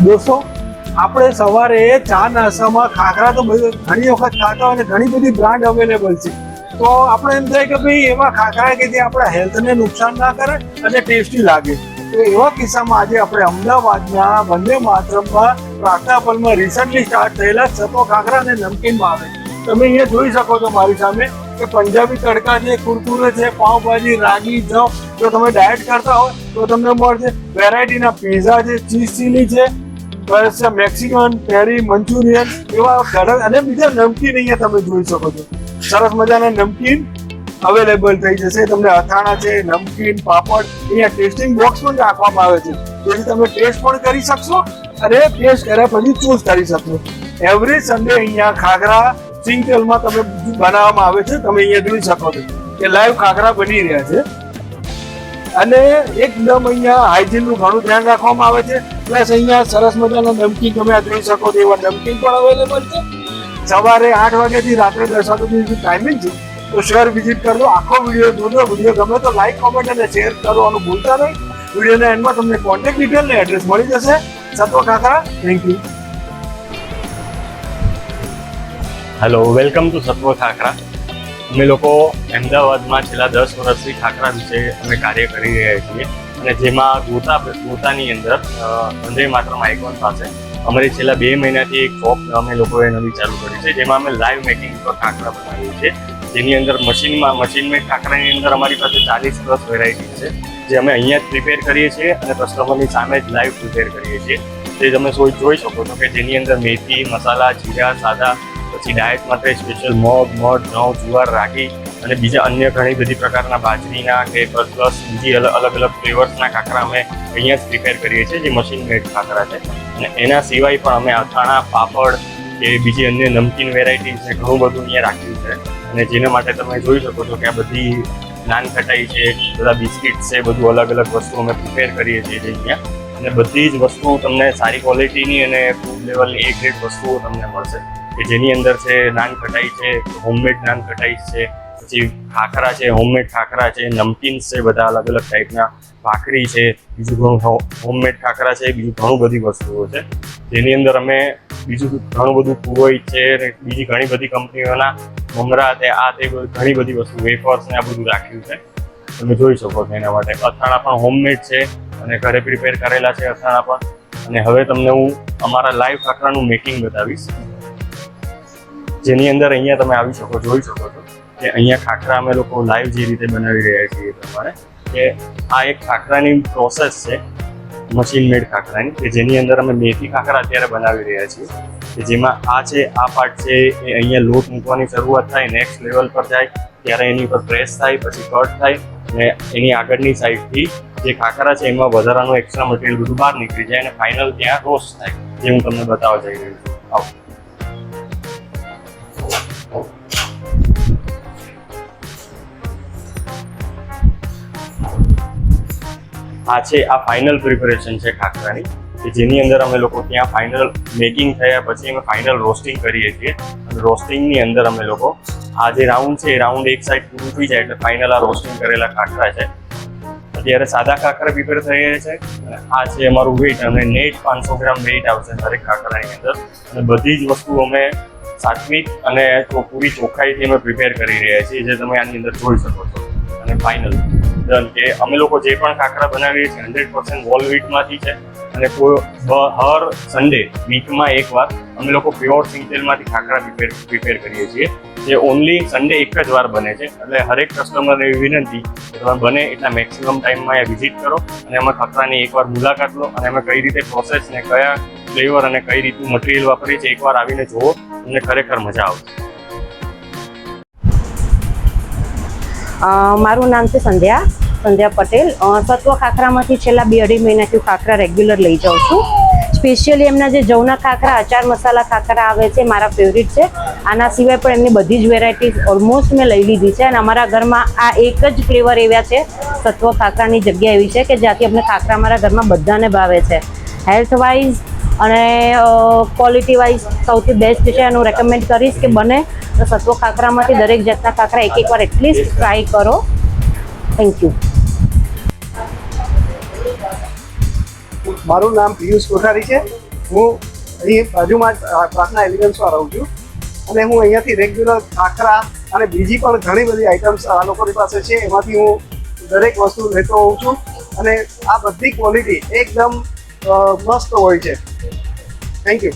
દોસ્તો, આપણે સવારે ચા નાસ્તામાં ખાખરા તો ઘણી વખત ખાતા હોય અને ઘણી બધી બ્રાન્ડ અવેલેબલ છે. તો આપણે એમ થાય કે ભાઈ એવા ખાખરા કે જે આપણા હેલ્થને નુકસાન ના કરે અને ટેસ્ટી લાગે. તો એવા કિસ્સામાં આજે આપણે અમદાવાદના વંદે માતરમમાં પ્રાર્થના પલમાં રિસન્ટલી સ્ટાર્ટ થયેલા સતો ખાખરા અને નમકીનમાં આવે. તમે અહીંયા જોઈ શકો છો મારી સામે કે પંજાબી તડકા છે, કુરકુરે છે, પાવભાજી, રાગી, જવ. જો તમે ડાયટ કરતા હોય તો તમને મળશે. વેરાયટીના પીઝા છે, ચીઝ ચીલી છે, પ્લસ મેક્સિકન, પેરી, મંચુરિયન એવા ઘણા અને બીજા નમકીન અહીંયા તમે જોઈ શકો છો. સરસ મજાના નમકીન અવેલેબલ થઈ જશે. તમને અથાણા છે, નમકીન, પાપડ અહીંયા ટેસ્ટિંગ બોક્સ પણ રાખવામાં આવે છે, જેથી તમે ટેસ્ટ પણ કરી શકશો અને ટેસ્ટ કર્યા પછી ચૂઝ કરી શકશો. એવરી સન્ડે અહીંયા ખાખરા સિંગટેલમાં તમે બનાવવામાં આવે છે. તમે અહીંયા જોઈ શકો છો કે લાઈવ ખાખરા બની રહ્યા છે અને એકદમ અહીંયા હાઇજીનનું ઘણું ધ્યાન રાખવામાં આવે છે. પ્લસ અહીંયા સરસ મજાના નમકીન તમે આ જોઈ શકો છો એવા નમકીન પણ અવેલેબલ છે. સવારે 8 વાગ્યાથી રાત્રે 10 વાગ્યા સુધી ટાઈમિંગ છે. તો શહેર વિઝિટ કરજો. આખો વિડીયો જોજો. વિડીયો ગમે તો લાઈક, કોમેન્ટ અને શેર કરવાનું ભૂલતા નહીં. વિડીયોના એન્ડમાં તમને કોન્ટેક્ટ ડિટેલ ને એડ્રેસ મળી જશે. સતો khakhra. Thank you. Hello, welcome to Satva khakhra. અમે લોકો અમદાવાદમાં છેલ્લા 10 વર્ષથી ખાખરા વિશે અમે કાર્ય કરી રહ્યા છીએ અને જેમાં ગોતાની અંદર વંદે માતરમ આઇકોન પાસે અમારી છેલ્લા 2 મહિનાથી એક શોપ અમે લોકોએ નવી ચાલુ કરી છે, જેમાં અમે લાઈવ મેકિંગ પર ખાખરા બનાવીએ છીએ. જેની અંદર મશીન મેડ ખાખરાની અંદર અમારી પાસે 40+ વેરાયટી છે, જે અમે અહીંયા જ પ્રિપેર કરીએ છીએ અને કસ્ટમરની સામે જ લાઈવ પ્રિપેર કરીએ છીએ. જે તમે જોઈ શકો છો કે જેની અંદર મેથી, મસાલા, જીરા, સાદા, પછી ડાયટ માટે સ્પેશિયલ મગ, મઠ, ઘઉં, જુવાર, રાગી અને બીજા અન્ય ઘણી બધી પ્રકારના બાજરીના કે પ્લસ બીજી અલગ અલગ ફ્લેવર્સના ખાખરા અમે અહીંયા જ પ્રિપેર કરીએ છીએ, જે મશીન મેડ ખાખરા છે. અને એના સિવાય પણ અમે અથાણા, પાપડ કે બીજી અન્ય નમકીન વેરાયટી છે, ઘણું બધું અહીંયા રાખ્યું છે. અને જેના માટે તમે જોઈ શકો છો કે આ બધી નાન ખટાઈ છે, બધા બિસ્કિટ છે, બધું અલગ અલગ વસ્તુ અમે પ્રિપેર કરીએ છીએ અહીંયા. અને બધી જ વસ્તુઓ તમને સારી ક્વોલિટીની અને ફૂડ લેવલની A ગ્રેડ વસ્તુઓ તમને મળશે, કે જેની અંદર છે નાન ખટાઈ છે, હોમમેડ નાન ખટાઈ છે, પછી ખાખરા છે, હોમમેડ ખાખરા છે, નમકીન્સ છે, બધા અલગ અલગ ટાઈપના, ભાખરી છે, બીજું ઘણું હોમમેડ ખાખરા છે, બીજું ઘણું બધી વસ્તુઓ છે. જેની અંદર અમે બીજું ઘણું બધું પુરોહિત છે, બીજી ઘણી બધી કંપનીઓના મમરા તે ઘણી બધી વસ્તુ, વેફર્સ ને આ બધું રાખ્યું છે. તમે જોઈ શકો છો. એના માટે અથાણા પણ હોમમેડ છે અને ઘરે પ્રિપેર કરેલા છે અથાણા પણ. અને હવે તમને હું અમારા લાઈવ ખાખરાનું મેકિંગ બતાવીશ, જેની અંદર અહીંયા તમે આવી શકો, જોઈ શકો છો કે અહીંયા ખાખરા અમે લોકો લાઈવ જે રીતે બનાવી રહ્યા છીએ એ પ્રમાણે, કે આ એક ખાખરાની પ્રોસેસ છે મશીન મેડ ખાખરાની, કે જેની અંદર અમે મેથી ખાખરા અત્યારે બનાવી રહ્યા છીએ. કે જેમાં આ છે, આ પાર્ટ છે એ અહીંયા લોટ મૂકવાની શરૂઆત થાય, નેક્સ્ટ લેવલ પર જાય ત્યારે એની ઉપર પ્રેસ થાય, પછી કટ થાય અને એની આગળની સાઈડથી જે ખાખરા છે એમાં વધારાનું એક્સ્ટ્રા મટીરિયલ બધું બહાર નીકળી જાય અને ફાઇનલ ત્યાં રોસ્ટ થાય, જે હું તમને બતાવવા જઈ રહ્યો છું. આવો. આ છે, આ ફાઇનલ પ્રિપેરેશન છે ખાખરાની, કે જેની અંદર અમે લોકો ત્યાં ફાઇનલ મેકિંગ થયા પછી અમે ફાઇનલ રોસ્ટિંગ કરીએ છીએ. અને રોસ્ટિંગની અંદર અમે લોકો આ જે રાઉન્ડ છે એ રાઉન્ડ એક સાઈડ પૂરું થઈ જાય એટલે ફાઇનલ આ રોસ્ટિંગ કરેલા ખાખરા છે. અત્યારે સાદા ખાખરા પ્રિપેર થઈ રહ્યા છે અને આ છે અમારું વેઇટ, અને નેટ 500 ગ્રામ વેઇટ આવશે દરેક ખાખરાની અંદર. અને બધી જ વસ્તુ અમે સાત્વિક અને પૂરી ચોખ્ખાઈથી અમે પ્રિપેર કરી રહ્યા છીએ, જે તમે આની અંદર જોઈ શકો છો. અને ફાઇનલ ડન, કે અમે લોકો જે પણ ખાખરા બનાવીએ છીએ 100% વોલ વીટમાંથી છે. અને હર સન્ડે વીકમાં એકવાર અમે લોકો પ્યોર સિંગતેલમાંથી ખાખરા પ્રિપેર કરીએ છીએ, જે ઓનલી સન્ડે એક જ વાર બને છે. એટલે હરેક કસ્ટમરને એવી વિનંતી કે તમે બને એટલા મેક્સિમમ ટાઈમમાં અહીંયા વિઝિટ કરો અને અમે ખાખરાની એકવાર મુલાકાત લો અને અમે કઈ રીતે પ્રોસેસ ને કયા ફ્લેવર અને કઈ રીતનું મટીરિયલ વાપરીએ છીએ એકવાર આવીને જુઓ, તમને ખરેખર મજા આવશે. મારું નામ છે સંધ્યા પટેલ. સત્વ ખાખરામાંથી છેલ્લા 2-2.5 મહિનાથી ખાખરા રેગ્યુલર લઈ જાઉં છું. સ્પેશિયલી એમના જે જવના ખાખરા, અચાર મસાલા ખાખરા આવે છે, મારા ફેવરિટ છે. આના સિવાય પણ એમની બધી જ વેરાયટીઝ ઓલમોસ્ટ મેં લઈ લીધી છે. અને અમારા ઘરમાં આ એક જ ફ્લેવર એવા છે, સત્વ ખાખરાની જગ્યા એવી છે કે જ્યાંથી અમને ખાખરા અમારા ઘરમાં બધાને ભાવે છે. હેલ્થ વાઇઝ અને ક્વોલિટી વાઇઝ સૌથી બેસ્ટ છે. એનું રેકમેન્ડ કરીશ કે બને તો સત્વ ખાખરામાંથી દરેક જાતના ખાખરા એક વાર એટલીસ્ટ ટ્રાય કરો. Thank you. મારું નામ પિયુષ કોઠારી છે. હું અહીં બાજુમાં જ પ્રાર્થના એલિગન્સમાં રહું છું અને હું અહીંયાથી રેગ્યુલર ખાખરા અને બીજી પણ ઘણી બધી આઇટમ્સ આ લોકોની પાસે છે, એમાંથી હું દરેક વસ્તુ લેતો હોઉં છું અને આ બધી ક્વોલિટી એકદમ મસ્ત હોય છે. Thank you.